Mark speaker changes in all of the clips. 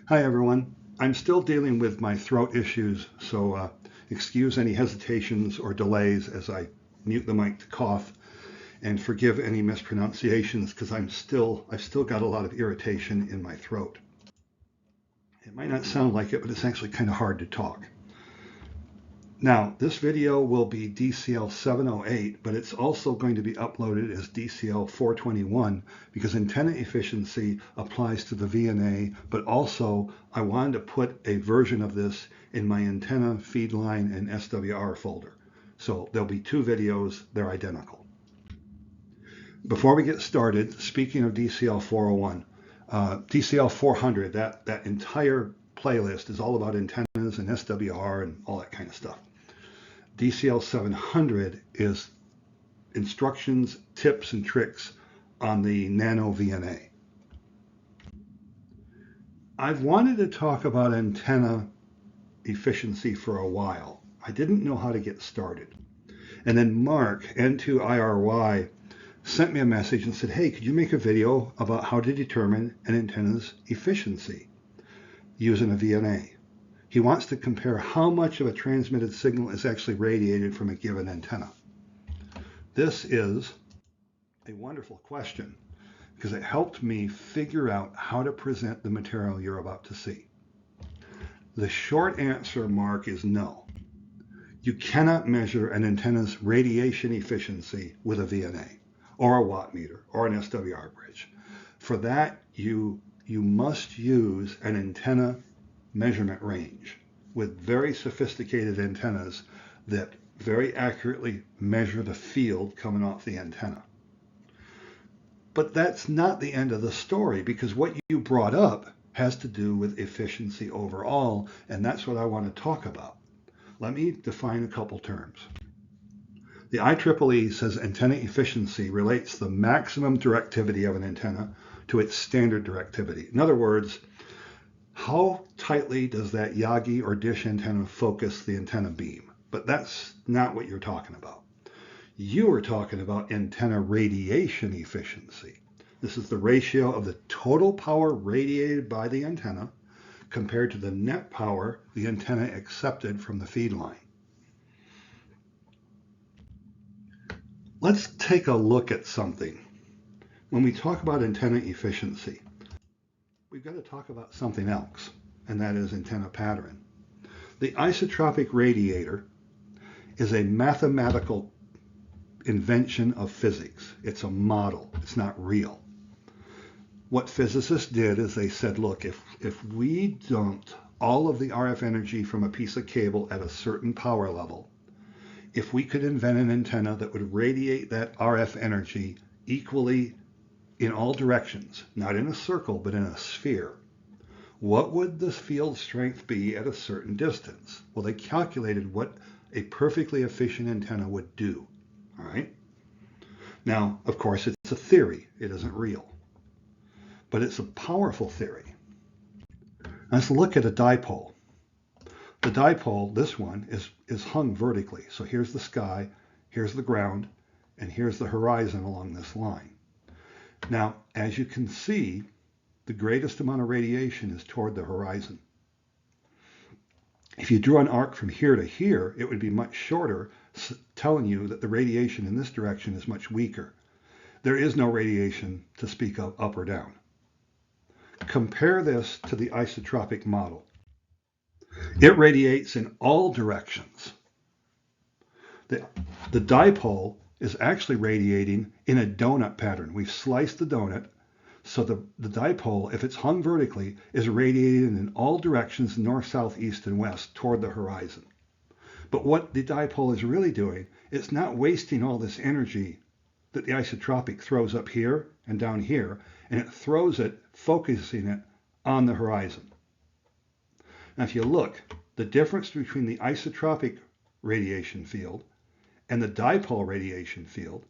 Speaker 1: Hi everyone. I'm still dealing with my throat issues, so excuse any hesitations or delays as I mute the mic to cough, and forgive any mispronunciations because I've still got a lot of irritation in my throat. It might not sound like it, but it's actually kind of hard to talk. Now, this video will be DCL-708, but it's also going to be uploaded as DCL-421 because antenna efficiency applies to the VNA, but also I wanted to put a version of this in my antenna, feed line, and SWR folder. So there'll be two videos, they're identical. Before we get started, speaking of DCL-401, DCL-400, that entire playlist is all about antennas and SWR and all that kind of stuff. DCL-700 is instructions, tips, and tricks on the nano VNA. I've wanted to talk about antenna efficiency for a while. I didn't know how to get started. And then Mark, N2IRY, sent me a message and said, hey, could you make a video about how to determine an antenna's efficiency using a VNA? He wants to compare how much of a transmitted signal is actually radiated from a given antenna. This is a wonderful question because it helped me figure out how to present the material you're about to see. The short answer, Mark, is no. You cannot measure an antenna's radiation efficiency with a VNA or a watt meter or an SWR bridge. For that, you must use an antenna measurement range with very sophisticated antennas that very accurately measure the field coming off the antenna. But that's not the end of the story because what you brought up has to do with efficiency overall, and that's what I want to talk about. Let me define a couple terms. The IEEE says antenna efficiency relates the maximum directivity of an antenna to its standard directivity. In other words, how tightly does that Yagi or dish antenna focus the antenna beam? But that's not what you're talking about. You are talking about antenna radiation efficiency. This is the ratio of the total power radiated by the antenna compared to the net power the antenna accepted from the feed line. Let's take a look at something. When we talk about antenna efficiency, we've got to talk about something else, and that is antenna pattern. The isotropic radiator is a mathematical invention of physics. It's a model. It's not real. What physicists did is they said, look, if we dumped all of the RF energy from a piece of cable at a certain power level, if we could invent an antenna that would radiate that RF energy equally in all directions, not in a circle, but in a sphere, what would the field strength be at a certain distance? Well, they calculated what a perfectly efficient antenna would do. All right. Now, of course, it's a theory. It isn't real. But it's a powerful theory. Let's look at a dipole. The dipole, this one, is hung vertically. So here's the sky, here's the ground, and here's the horizon along this line. Now, as you can see, the greatest amount of radiation is toward the horizon. If you drew an arc from here to here, it would be much shorter, telling you that the radiation in this direction is much weaker. There is no radiation to speak of up or down. Compare this to the isotropic model. It radiates in all directions. The dipole is actually radiating in a donut pattern. We've sliced the donut, so the dipole, if it's hung vertically, is radiating in all directions, north, south, east, and west, toward the horizon. But what the dipole is really doing, it's not wasting all this energy that the isotropic throws up here and down here, and it throws it, focusing it on the horizon. Now, if you look, the difference between the isotropic radiation field and the dipole radiation field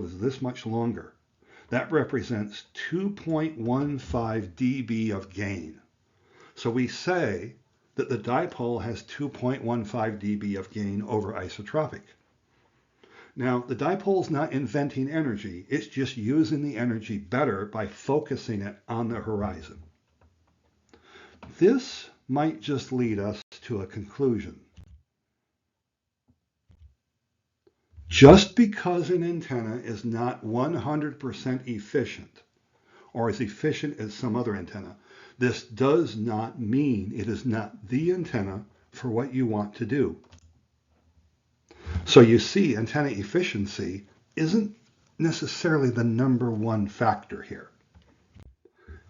Speaker 1: is this much longer. That represents 2.15 dB of gain. So we say that the dipole has 2.15 dB of gain over isotropic. Now, the dipole's not inventing energy. It's just using the energy better by focusing it on the horizon. This might just lead us to a conclusion. Just because an antenna is not 100% efficient, or as efficient as some other antenna, this does not mean it is not the antenna for what you want to do. So you see, antenna efficiency isn't necessarily the number one factor here.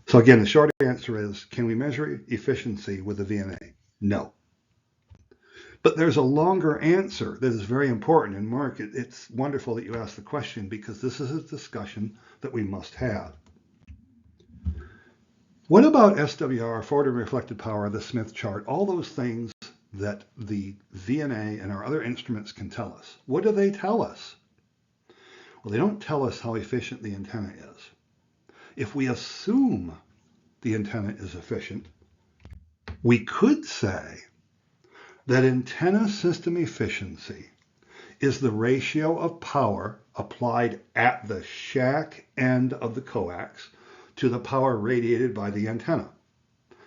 Speaker 1: So again, the short answer is, can we measure efficiency with a VNA? No. But there's a longer answer that is very important. And Mark, it's wonderful that you asked the question, because this is a discussion that we must have. What about SWR, forward and reflected power, the Smith chart, all those things that the VNA and our other instruments can tell us? What do they tell us? Well, they don't tell us how efficient the antenna is. If we assume the antenna is efficient, we could say that antenna system efficiency is the ratio of power applied at the shack end of the coax to the power radiated by the antenna.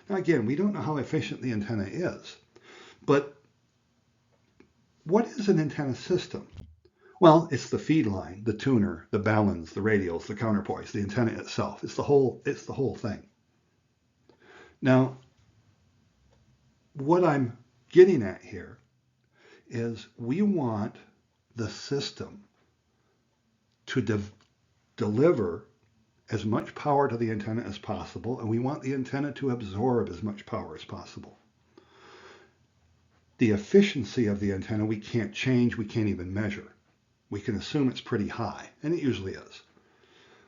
Speaker 1: Now again, we don't know how efficient the antenna is, but what is an antenna system? Well, it's the feed line, the tuner, the balance, the radials, the counterpoise, the antenna itself. It's the whole thing. Now, what I'm getting at here is we want the system to deliver as much power to the antenna as possible, and we want the antenna to absorb as much power as possible. The efficiency of the antenna we can't change, we can't even measure. We can assume it's pretty high, and it usually is.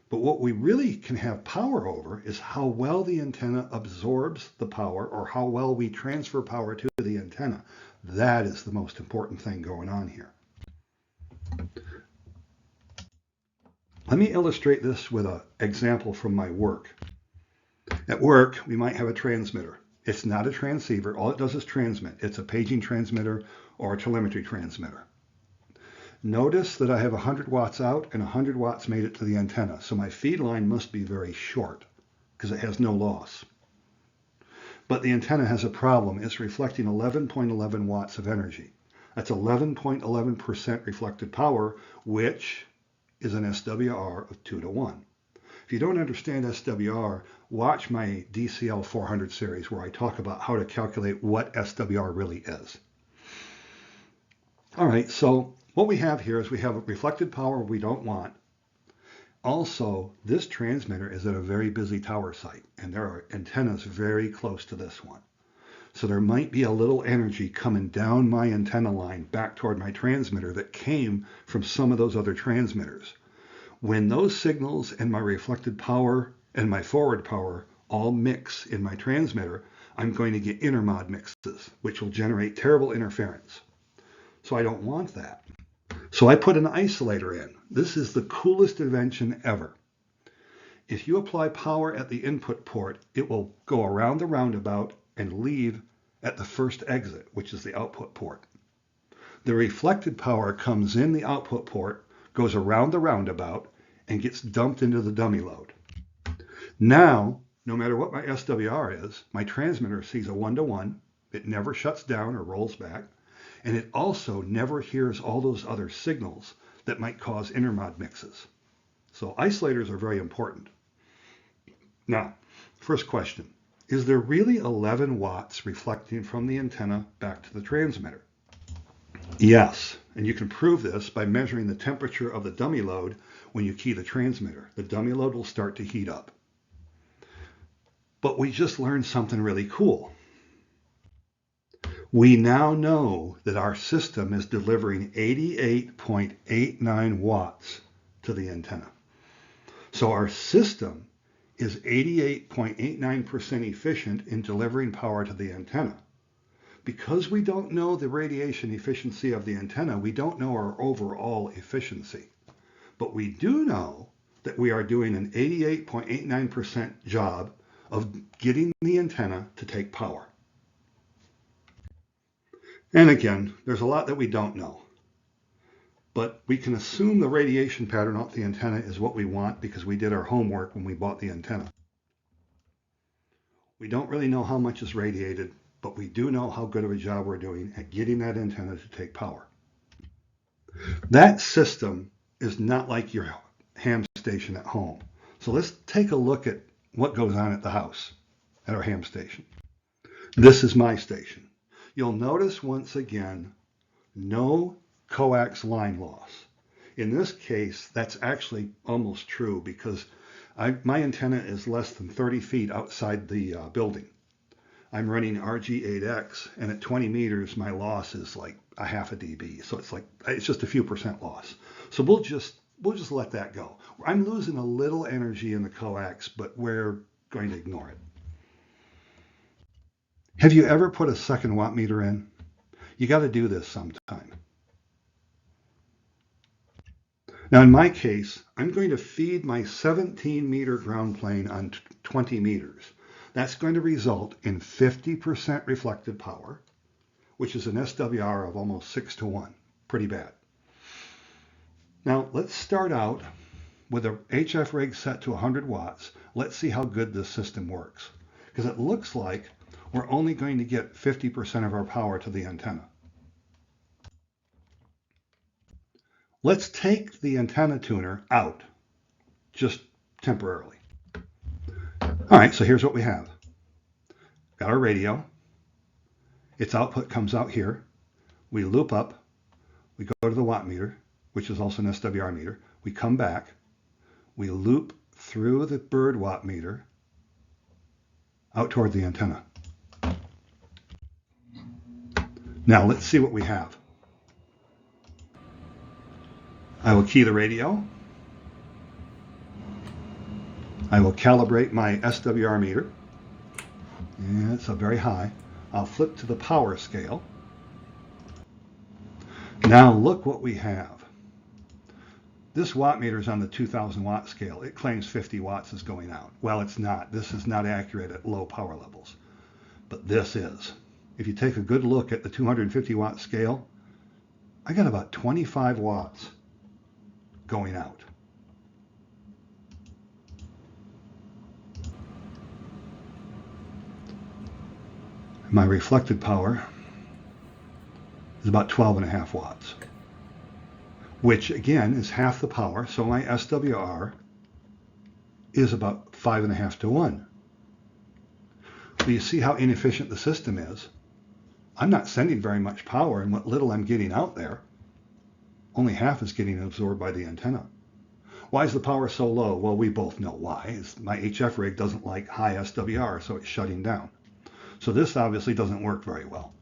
Speaker 1: But what we really can have power over is how well the antenna absorbs the power, or how well we transfer power to the antenna. That is the most important thing going on here. Let me illustrate this with an example from my work. At work, we might have a transmitter. It's not a transceiver. All it does is transmit. It's a paging transmitter or a telemetry transmitter. Notice that I have 100 watts out and 100 watts made it to the antenna. So my feed line must be very short because it has no loss. But the antenna has a problem. It's reflecting 11.11 watts of energy. That's 11.11% reflected power, which is an SWR of 2 to 1. If you don't understand SWR, watch my DCL-708 series where I talk about how to calculate what SWR really is. All right, so what we have here is we have reflected power we don't want. Also, this transmitter is at a very busy tower site, and there are antennas very close to this one. So there might be a little energy coming down my antenna line back toward my transmitter that came from some of those other transmitters. When those signals and my reflected power and my forward power all mix in my transmitter, I'm going to get intermod mixes, which will generate terrible interference. So I don't want that. So I put an isolator in. This is the coolest invention ever. If you apply power at the input port, it will go around the roundabout and leave at the first exit, which is the output port. The reflected power comes in the output port, goes around the roundabout, and gets dumped into the dummy load. Now, no matter what my SWR is, my transmitter sees a 1-to-1. It never shuts down or rolls back. And it also never hears all those other signals that might cause intermod mixes. So isolators are very important. Now, first question, is there really 11 watts reflecting from the antenna back to the transmitter? Yes, and you can prove this by measuring the temperature of the dummy load when you key the transmitter. The dummy load will start to heat up. But we just learned something really cool. We now know that our system is delivering 88.89 watts to the antenna. So our system is 88.89% efficient in delivering power to the antenna. Because we don't know the radiation efficiency of the antenna, we don't know our overall efficiency. But we do know that we are doing an 88.89% job of getting the antenna to take power. And again, there's a lot that we don't know. But we can assume the radiation pattern off the antenna is what we want because we did our homework when we bought the antenna. We don't really know how much is radiated, but we do know how good of a job we're doing at getting that antenna to take power. That system is not like your ham station at home. So let's take a look at what goes on at the house, at our ham station. This is my station. You'll notice once again, no coax line loss. In this case, that's actually almost true because my antenna is less than 30 feet outside the building. I'm running RG8X, and at 20 meters, my loss is like a half a dB. So it's just a few percent loss. So we'll just let that go. I'm losing a little energy in the coax, but we're going to ignore it. Have you ever put a second watt meter in? You got to do this sometime. Now in my case, I'm going to feed my 17-meter ground plane on 20 meters. That's going to result in 50% reflected power, which is an SWR of almost 6-to-1. Pretty bad. Now let's start out with a HF rig set to 100 watts. Let's see how good this system works. Because it looks like we're only going to get 50% of our power to the antenna. Let's take the antenna tuner out, just temporarily. All right, so here's what we have. Got our radio. Its output comes out here. We loop up. We go to the watt meter, which is also an SWR meter. We come back. We loop through the bird watt meter out toward the antenna. Now let's see what we have. I will key the radio. I will calibrate my SWR meter. And it's very high. I'll flip to the power scale. Now look what we have. This watt meter is on the 2000 watt scale. It claims 50 watts is going out. Well, it's not. This is not accurate at low power levels. But this is. If you take a good look at the 250 watt scale, I got about 25 watts going out. My reflected power is about 12.5 watts, which again is half the power. So my SWR is about 5.5-to-1. Well, you see how inefficient the system is. I'm not sending very much power, and what little I'm getting out there, only half is getting absorbed by the antenna. Why is the power so low? Well, we both know why. My HF rig doesn't like high SWR, so it's shutting down. So this obviously doesn't work very well.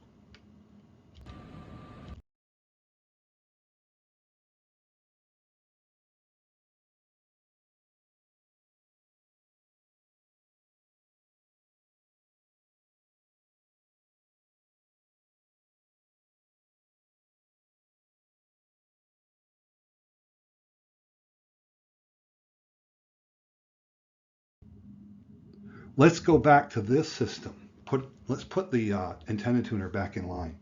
Speaker 1: Let's go back to this system. Let's put the antenna tuner back in line.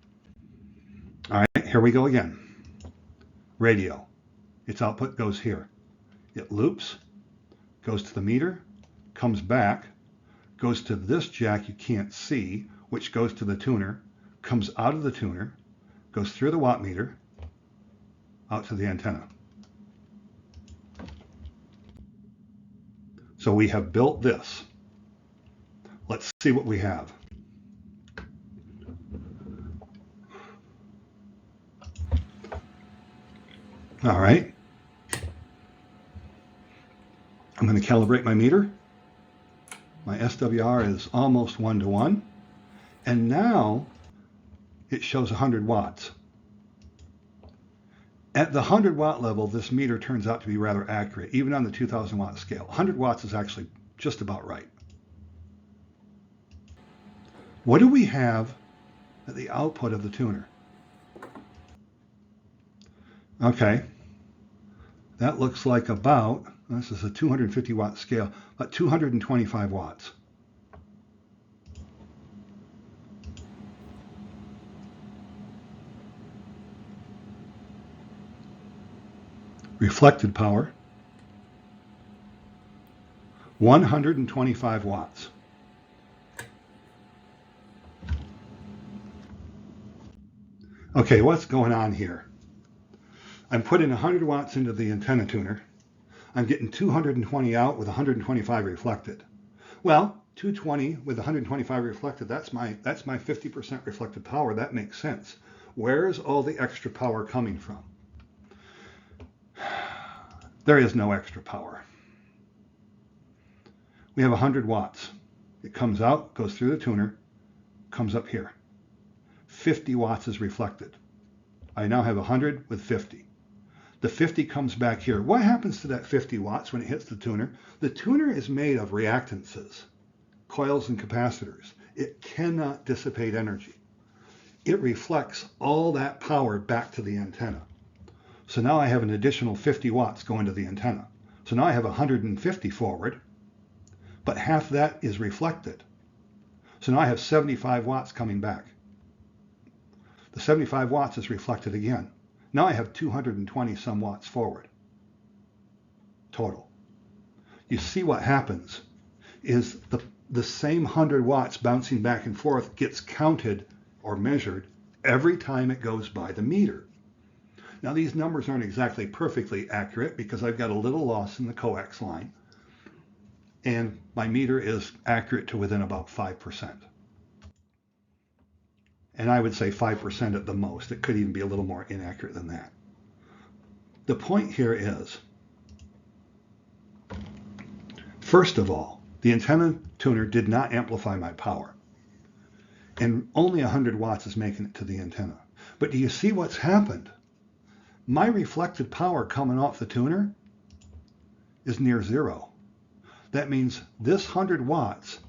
Speaker 1: All right, here we go again. Radio. Its output goes here. It loops, goes to the meter, comes back, goes to this jack you can't see, which goes to the tuner, comes out of the tuner, goes through the watt meter, out to the antenna. So we have built this. Let's see what we have. All right. I'm going to calibrate my meter. My SWR is almost 1-to-1. And now it shows 100 watts. At the 100 watt level, this meter turns out to be rather accurate, even on the 2000 watt scale. 100 watts is actually just about right. What do we have at the output of the tuner? Okay, that looks like about, this is a 250 watt scale, about 225 watts. Reflected power, 125 watts. Okay, what's going on here? I'm putting 100 watts into the antenna tuner. I'm getting 220 out with 125 reflected. Well, 220 with 125 reflected, that's my 50% reflected power. That makes sense. Where's all the extra power coming from? There is no extra power. We have 100 watts. It comes out, goes through the tuner, comes up here. 50 watts is reflected. I now have 100 with 50. The 50 comes back here. What happens to that 50 watts when it hits the tuner? The tuner is made of reactances, coils and capacitors. It cannot dissipate energy. It reflects all that power back to the antenna. So now I have an additional 50 watts going to the antenna. So now I have 150 forward, but half that is reflected. So now I have 75 watts coming back. The 75 watts is reflected again. Now I have 220 some watts forward total. You see what happens is the same 100 watts bouncing back and forth gets counted or measured every time it goes by the meter. Now these numbers aren't exactly perfectly accurate because I've got a little loss in the coax line, and my meter is accurate to within about 5%. And I would say 5% at the most. It could even be a little more inaccurate than that. The point here is, first of all, the antenna tuner did not amplify my power. And only 100 watts is making it to the antenna. But do you see what's happened? My reflected power coming off the tuner is near zero. That means this 100 watts,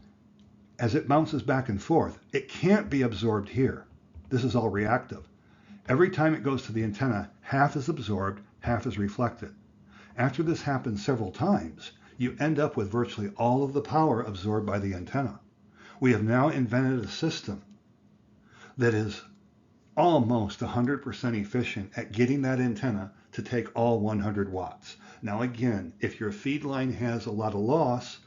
Speaker 1: as it bounces back and forth, it can't be absorbed here. This is all reactive. Every time it goes to the antenna, half is absorbed, half is reflected. After this happens several times, you end up with virtually all of the power absorbed by the antenna. We have now invented a system that is almost 100% efficient at getting that antenna to take all 100 watts. Now again, if your feed line has a lot of loss,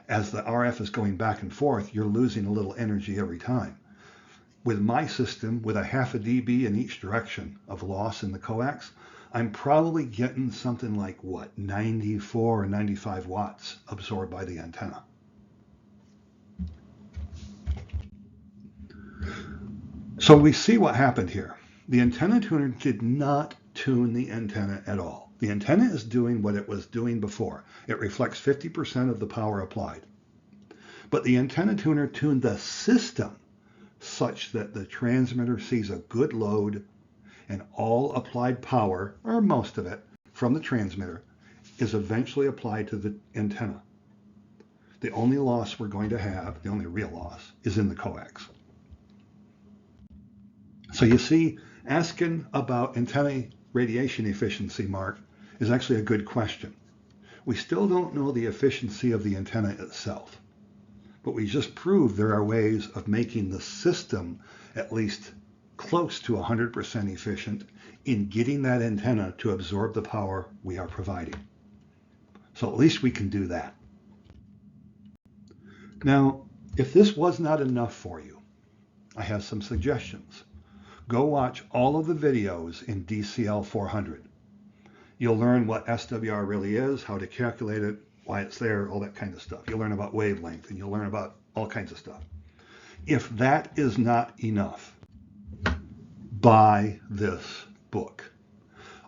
Speaker 1: as the RF is going back and forth, you're losing a little energy every time. With my system, with a half a dB in each direction of loss in the coax, I'm probably getting something like, 94 or 95 watts absorbed by the antenna. So we see what happened here. The antenna tuner did not tune the antenna at all. The antenna is doing what it was doing before. It reflects 50% of the power applied. But the antenna tuner tuned the system such that the transmitter sees a good load and all applied power, or most of it, from the transmitter is eventually applied to the antenna. The only loss we're going to have, the only real loss, is in the coax. So you see, asking about antenna radiation efficiency, Mark, is actually a good question. We still don't know the efficiency of the antenna itself, but we just proved there are ways of making the system at least close to 100% efficient in getting that antenna to absorb the power we are providing. So at least we can do that. Now, if this was not enough for you, I have some suggestions. Go watch all of the videos in DCL-708. You'll learn what SWR really is, how to calculate it, why it's there, all that kind of stuff. You'll learn about wavelength, and you'll learn about all kinds of stuff. If that is not enough, buy this book,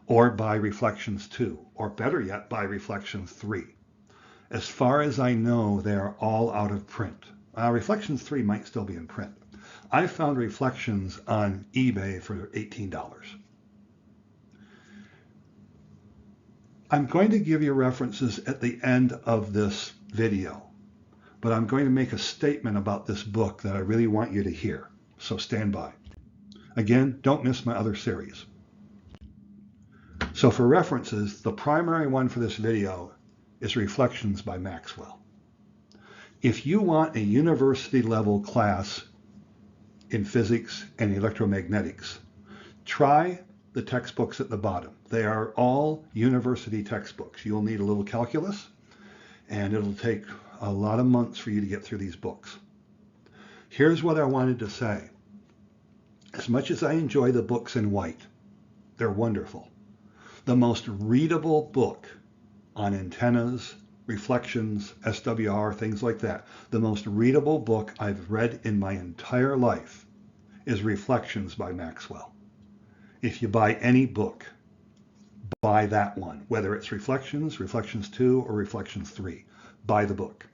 Speaker 1: or buy Reflections 2, or better yet, buy Reflections 3. As far as I know, they are all out of print. Reflections 3 might still be in print. I found Reflections on eBay for $18. I'm going to give you references at the end of this video, but I'm going to make a statement about this book that I really want you to hear, so stand by. Again, don't miss my other series. So for references, the primary one for this video is Reflections by Maxwell. If you want a university level class in physics and electromagnetics, try the textbooks at the bottom. They are all university textbooks. You'll need a little calculus, and it'll take a lot of months for you to get through these books. Here's what I wanted to say. as much as I enjoy the books in white, they're wonderful. The most readable book on antennas, reflections, SWR, things like that, the most readable book I've read in my entire life is Reflections by Maxwell. If you buy any book, buy that one, whether it's Reflections, Reflections 2, or Reflections 3. Buy the book.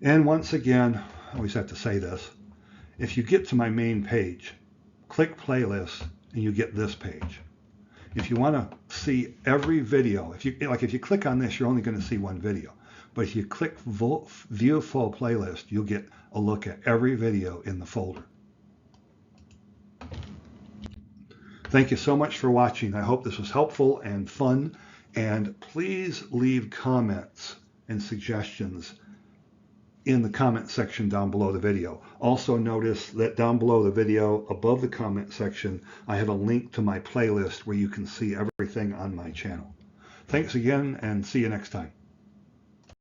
Speaker 1: And once again, I always have to say this, if you get to my main page, click Playlists, and you get this page. If you want to see every video, if you click on this, you're only going to see one video. But if you click View Full Playlist, you'll get a look at every video in the folder. Thank you so much for watching. I hope this was helpful and fun. And please leave comments and suggestions in the comment section down below the video. Also notice that down below the video, above the comment section, I have a link to my playlist where you can see everything on my channel. Thanks again, and see you next time.